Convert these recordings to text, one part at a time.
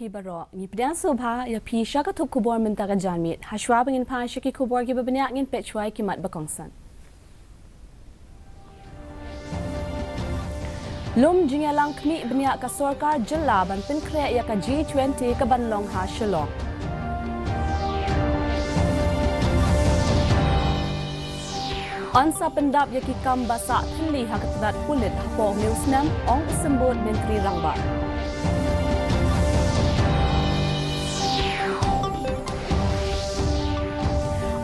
ki baro ni pdan sobha ya phi shaka thup khubor min ta janmit hashwa bangin pha shaki khubor ki babnya ngin pechwai ki mat bakongsan lum jingalang khmi bnya ka sarkar jilla ban pin khre ya ka G20 ka ban long ha shalong Ansa pendap ya ki kam basa thli ha ka tadat pulit ha po newsnam ong sembut menteri rangba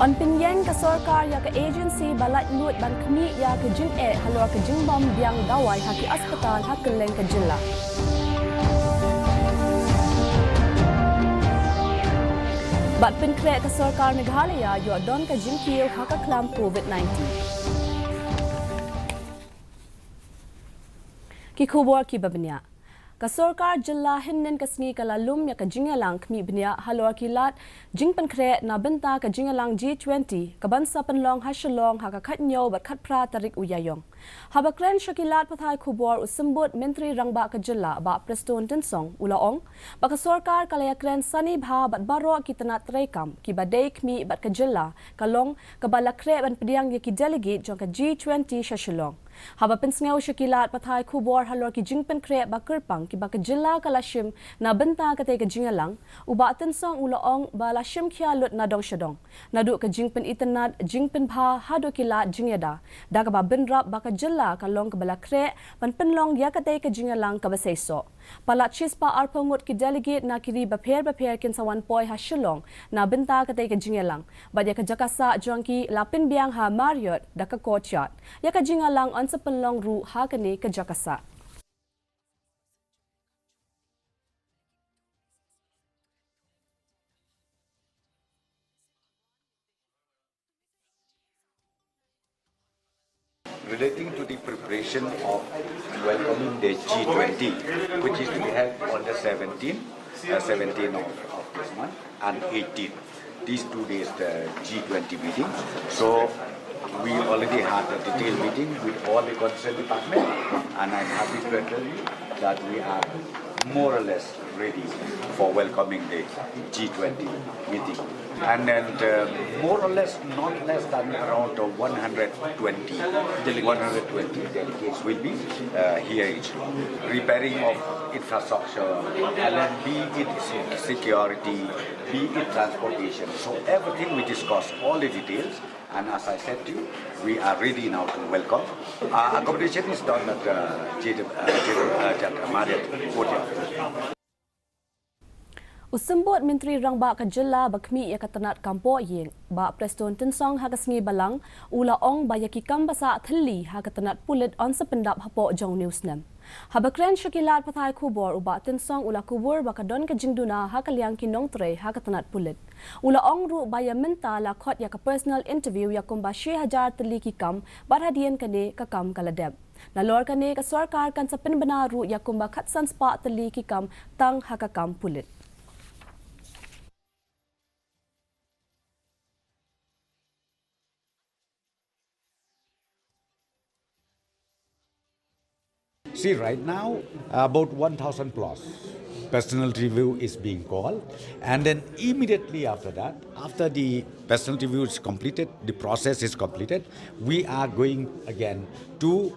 On pinyeng ka sarkar ya ka agency balat lut ban khmi ya ka jing halor ka jing bom biang dawai ha ki hospital ha keleng ka jilla Bat pin kre ka sarkar Meghalaya yo don ka jing kiu ha ka klam COVID-19 Ki khubor ki babnya Ka sarkar jilla hinnin ka sngi ka lalum ya ka jingalang khmi bnya halor ki lat jingpan khre na benta ka jingalang G20 ka ban sa panlong ha shalong ha ka khat nyo bat khat pra tarik uyayong habakren shakilat pathai khubor usambut menteri rangba ka jilla ba preston tensong ulaong ba ka sarkar kalayakren sani bha bat baro ki tanat rekam ki badai khmi bat ka jilla kalong ka balakre ban pediang ya ki delegate jong ka G20 shashalong Haba pinsngaw shakilat pathai khubor halor ki jingpen kre ba kerpang ki ba ka jilla kalashim na benta ka te ka jingalang uba tensong ulaong ba lashim khialut na dong shadong nadu ka jingpen itanat jingpen bha hado kilat jingyada da ka ba binrap ba ka jilla kalong ka balakre ban penlong ya ka te ka jingalang ka basaiso palat chispa arpongot ki delegate na kiri ba pher kin sawan poi ha shilong na benta ka te ka jingalang ba ya ka jakasa jongki lapin biang ha Marriott da ka courtyard ya ka jingalang sa penlong ru ha kane ka jakasa Relating to the preparation of welcoming the G20, which is to be held on the 17th of this month and 18th. These 2 days the G20 meeting. So we already had a detailed meeting with all the concerned departments, and I'm happy to tell you that we are more or less ready for welcoming the G20 meeting. And then more or less, not less than around 120 delegates will be here in Shillong. Repairing of infrastructure, and then be it security, be it transportation. So everything we discussed, all the details. And as I said to you, we are ready now to welcome. Accommodation is done at Marriott Hotel. Usambot menteri rangba ka jilla bakmi ya katanat kampo yeng ba preston tensong ha kasngi balang ula ong ba yaki kambasa thli ha katanat pulit on sa pendap hapo jong newsnam habakren shakilat pathai khubor uba tensong ula kubur ba kadon ka jingduna ha kalyang kinong tre ha katanat pulit ula ong ru ba ya menta la khot ya ka personal interview ya kumba 6000 tli ki kam barhadien kane ka kam kaladeb nalor kane ka sarkar kan sa pinbana ru ya kumba khatsan spa tli ki kam tang ha ka kam pulit See, right now, about 1,000 plus personal review is being called. And then immediately after that, after the personal review is completed, the process is completed, we are going again to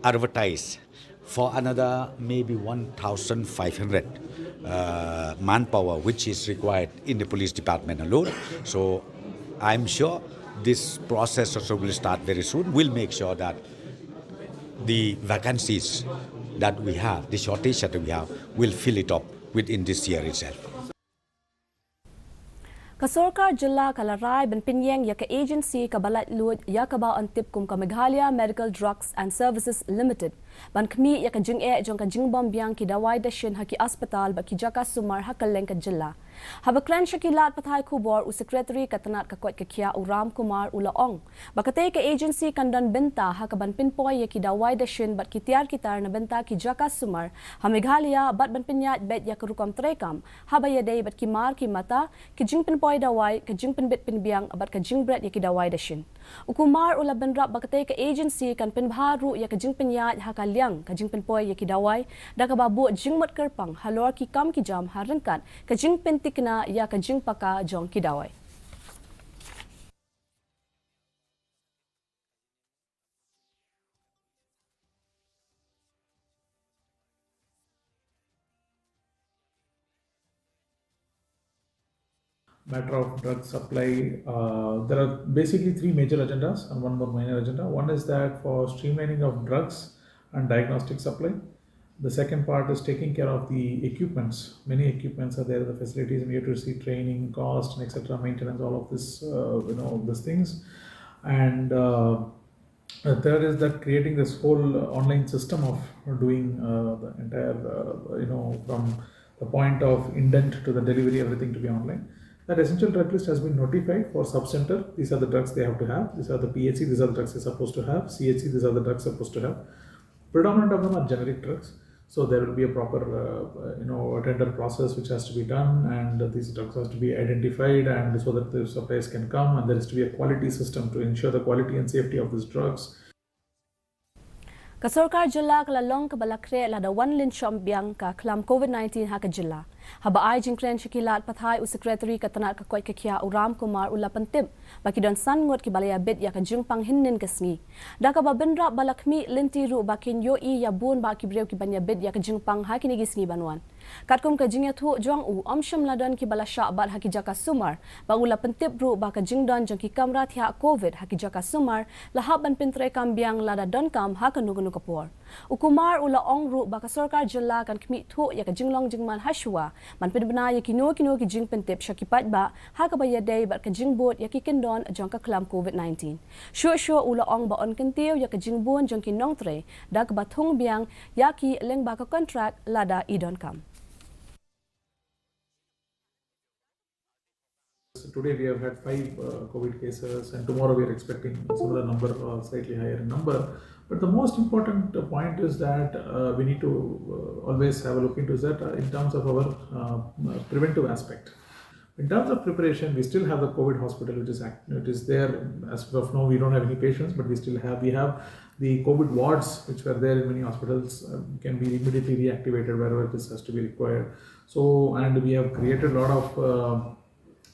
advertise for another maybe 1,500 manpower, which is required in the police department alone. So I'm sure this process also will start very soon. We'll make sure that the vacancies that we have, the shortage that we have, will fill it up within this year itself. Ka sarkar jilla kalarai ban pinyeng ya ka agency ka balat lut ya ka ba antip kum ka Meghalaya Medical Drugs and Services Limited ban khmi ya ka jing jong ka jing bom biang ki dawai da shin ha ki hospital ba ki jaka sumar ha kaleng ka jilla habakran shakilat pathai khubor u secretary katanat ka kot ka khia uram kumar ulaong bakate ka agency kandan benta ha ka ban pinpoy ya ki dawai da shin bat ki tiar kitar na benta ki jaka sumar ha Meghalaya bat ban pinyat bet ya ka rukam trekam ha ba ya dei bat ki mar ki mata ki jing pinpoy dawai ka jing pinbit pinbiang abat ka jing bret ya ki dawai da shin Ukumar ula benrap bakatay ka agency kan penbaru ya kajing penyat hakaliang kajing penpoy ya kidawai da kababu jingmat kerpang halor ki kam ki jam harengkat kajing pentikna ya kajing paka jong kidawai. Matter of drug supply, there are basically three major agendas and one more minor agenda. One is that for streamlining of drugs and diagnostic supply. The second part is taking care of the equipments. Many equipments are there, the facilities, and we have to see training, cost, and etc., maintenance, all of this, these things. And the third is that creating this whole online system of doing the entire, from the point of indent to the delivery, everything to be online. That essential drug list has been notified for sub-center. These are the drugs they have to have. These are the PHC. These are the drugs they're supposed to have. CHC. These are the drugs supposed to have. Predominant of them are generic drugs. So there will be a proper, tender process which has to be done, and these drugs has to be identified, and so that the supplies can come, and there is to be a quality system to ensure the quality and safety of these drugs. Kasorkar jilla kalalong kabalakre lada wanlin syambiang ka klam COVID-19 ha ka jilla. Haba ay jingkren syakilat pathay u sekretary katanat kakwait kakia Uram Kumar ula pentib baki don sangot ki balaya bid ya ka jingpang hinnin kasngi. Da ka babendra balakmi lintiru bakin yo I ya bun baki brew ki banya bid ya ka jingpang ha kini gisngi banwan. Katkum ka jingya thu juang u omsham ladon ki balasya bad haki jaka sumar bangula pentib ru baka jingdon jang ki kamrat ya COVID haki jaka sumar lahab ban pintre kambiang lada don kam ha ka nugunu kapor. Ukumar ula ong ru baka sorkar jilla kan kmi thu ya ka jinglong jingman hashwa man pinbana ya kino ki jing pentib syakipat ba ha ka bayaday bat ka jingbot ya ki kendon jang ka klam COVID-19. Sure ula ong ba on kentiu ya ka jingbon jang ki nongtre da ka bathung biang ya ki leng baka contract lada idon kam. Today we have had 5 COVID cases, and tomorrow we are expecting similar number or slightly higher in number. But the most important point is that we need to always have a look into that in terms of our preventive aspect. In terms of preparation, we still have the COVID hospital, which is there. As of now, we don't have any patients, but we have the COVID wards, which were there in many hospitals, can be immediately reactivated wherever this has to be required. So, and we have created a lot of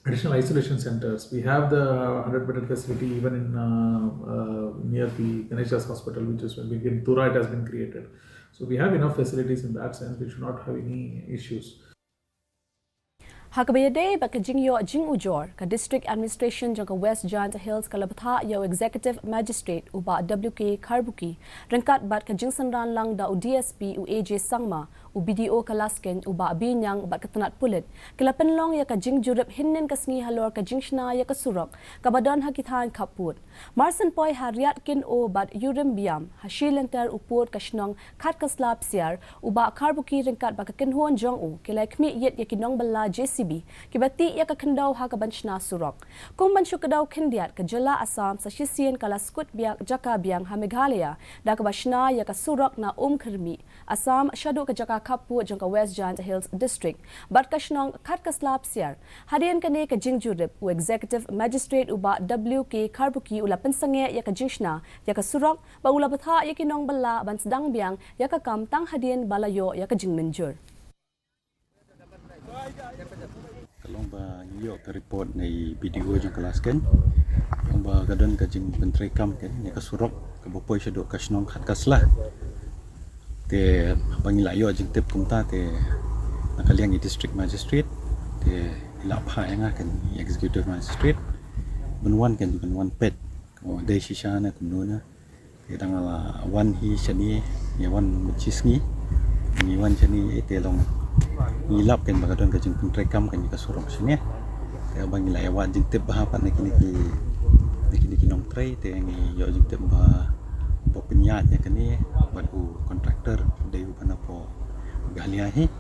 additional isolation centers. We have the 100-bedded facility even in near the Ganesha's hospital, which is in Tura, it has been created. So we have enough facilities in that sense. We should not have any issues. Hakabayade baka jingyo jing ujor ka district administration jang ka West Giant Hills kalabtha yo executive magistrate uba WK Karbuki rengkat bat ka jingsanran lang da u DSP u AJ Sangma u BDO Kalasken uba binyang bat katanat pulit kalapenlong ya ka jing jurip hinnin kasngi halor ka jingshna ya ka surok kabadan hakithan kaput Marsan Poi hariat kin o bat yurim biam hashilenter uput kashnong khat kaslap siar uba Karbuki rengkat baka kenhon jong u kilai khmi yet ya kinong balla JC kibati ya ka kendaw ha ka banchna surok kung banshu kadaw kendiat ka jala Assam sa shisien kala skut biak jaka biang ha Meghalaya da ka bashna ya ka surok na khermi Assam shadu ka jaka kapu jang ka West Giant Hills district bat kashnong khat kaslap siar hadian kane ka jingjurip u executive magistrate uba WK Karbuki ula pensange ya ka jingshna ya ka surok ba ula batha ya kinong balla bansdang biang ya ka kam tang hadian balayo ya ka jingmenjur Kalong ba iyo ka report na video jang kelaskan kalong ba gadon ka jing pentri kam kan ni kasurok ka bopoy siya do kasnong khat kasla te bangila iyo jing tip kumta te nakaliang i district magistrate te ilapha nga kan executive magistrate benwan pet ko de shisha na kumnona te tangala wan hi shani ya wan mchisngi ni wan chani te long ngilap kan bagadon ka jing pentrekam kan ka surong sini kaya bang ila yawa jing tip bahapat na kini nong tray te ngi yo jing tip ba penyat nya kani buat kontraktor deu pana po galiahi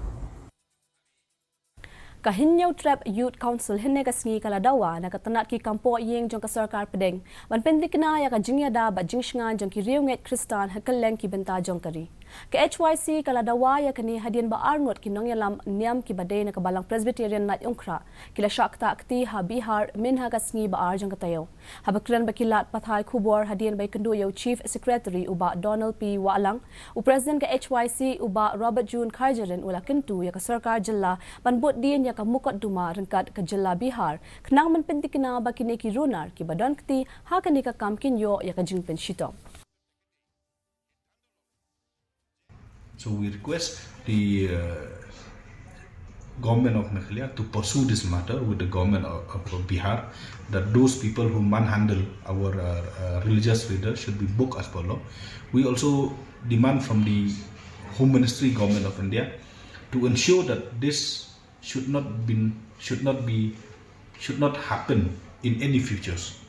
Kahinyau Trap Youth Council hinne kasngi kala dawa na katanat ki kampo yeng jong ka sarkar pedeng. Ban pendik na ya ka jingya da ba jingsngan jong ki riunget Kristan hakaleng ki benta jong kari. Ke HYC kala dawa ya kani hadian ba arngot ki nong yalam niam ki badai na kabalang Presbyterian nat ungkra. Kila shakta akti ha Bihar min ha kasngi ba ar jong katayo. Habakran bakilat pathai kubor hadian ba kendu yo Chief Secretary uba Donald P. Waalang. U President ka HYC uba Robert June Karjarin ula kentu ya ka sarkar jilla ban bot din ya ka mukot duma rengkat ke jilla Bihar. Kenang man pentik na ba kini ki runar ki badan kti ha kani ka kamkin yo ya ka jingpen shitong. So we request the government of Meghalaya to pursue this matter with the government of Bihar, that those people who manhandle our religious leaders should be booked as per law. We also demand from the Home Ministry government of India to ensure that this should not happen in any futures.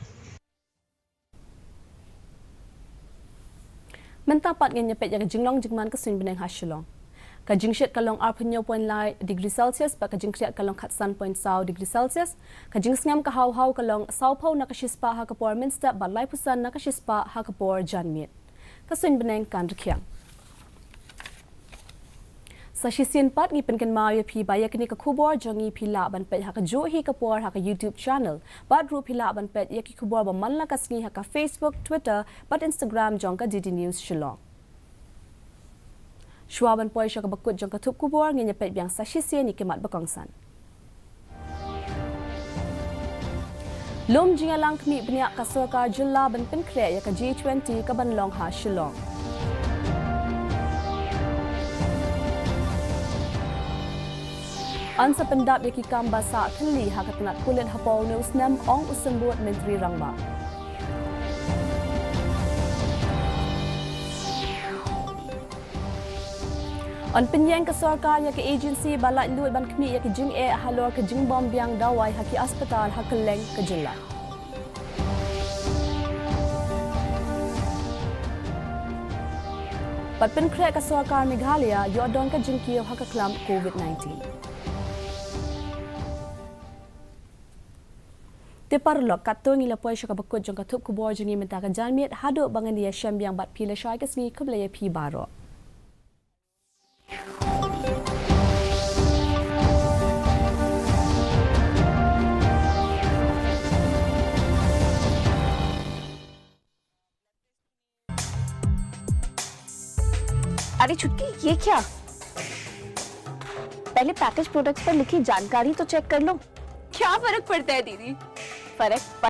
Mentapat ngenya pet ya jinglong jingman ka sun beneng hasilong. Ka jingshet kalong arpunyo point lai degree Celsius pa ka jingkriat kalong khatsan point saw degree Celsius. Ka jingsngam ka haw kalong saupo na kashispa ha kapor minsta ba lai pusan na kashispa ha kapor janmit. Ka sun beneng kan rkhyang. Sa shisin pat ngi penken mayo pi baya kini ka kubor jongi pila ban pet ha ka johi kapor ha ka YouTube channel. Bad ru pila ban pet ya ki kubor ba manla kasngi ha ka Facebook, Twitter, bat Instagram jong ka DD News Shillong. Shwaban poy sya ka bakut jong ka tup kubor ngi nyepet biang sa shisin ni kemat bakongsan. Lom jingalang kmi bniak ka sarkar jilla ban penkre ya ka G20 ka ban long ha Shillong. Ansa pendap yaki kamba sa kali ha katanat kulit hapau neus nam ong usembut Menteri Rangba. On penyeng ke sarkar ya ke agensi balai luat ban kemi ya ke jing halor ke jing bom biang dawai haki hospital hakeleng ke jilla. Pat penkrek ke sarkar Meghalaya yo adon ke jingkio hakaklam COVID-19. Te parlok kato ngila poy sya ka bakut jong ka tup kubor jengi menta ka janmiet hado bangan dia syam biang bat pila syai ka sni keblaya pi baro. अरे छुटकी ये क्या? पहले package products पर लिखी जानकारी तो चेक कर लो। क्या फर्क पड़ता है दीदी? फर्क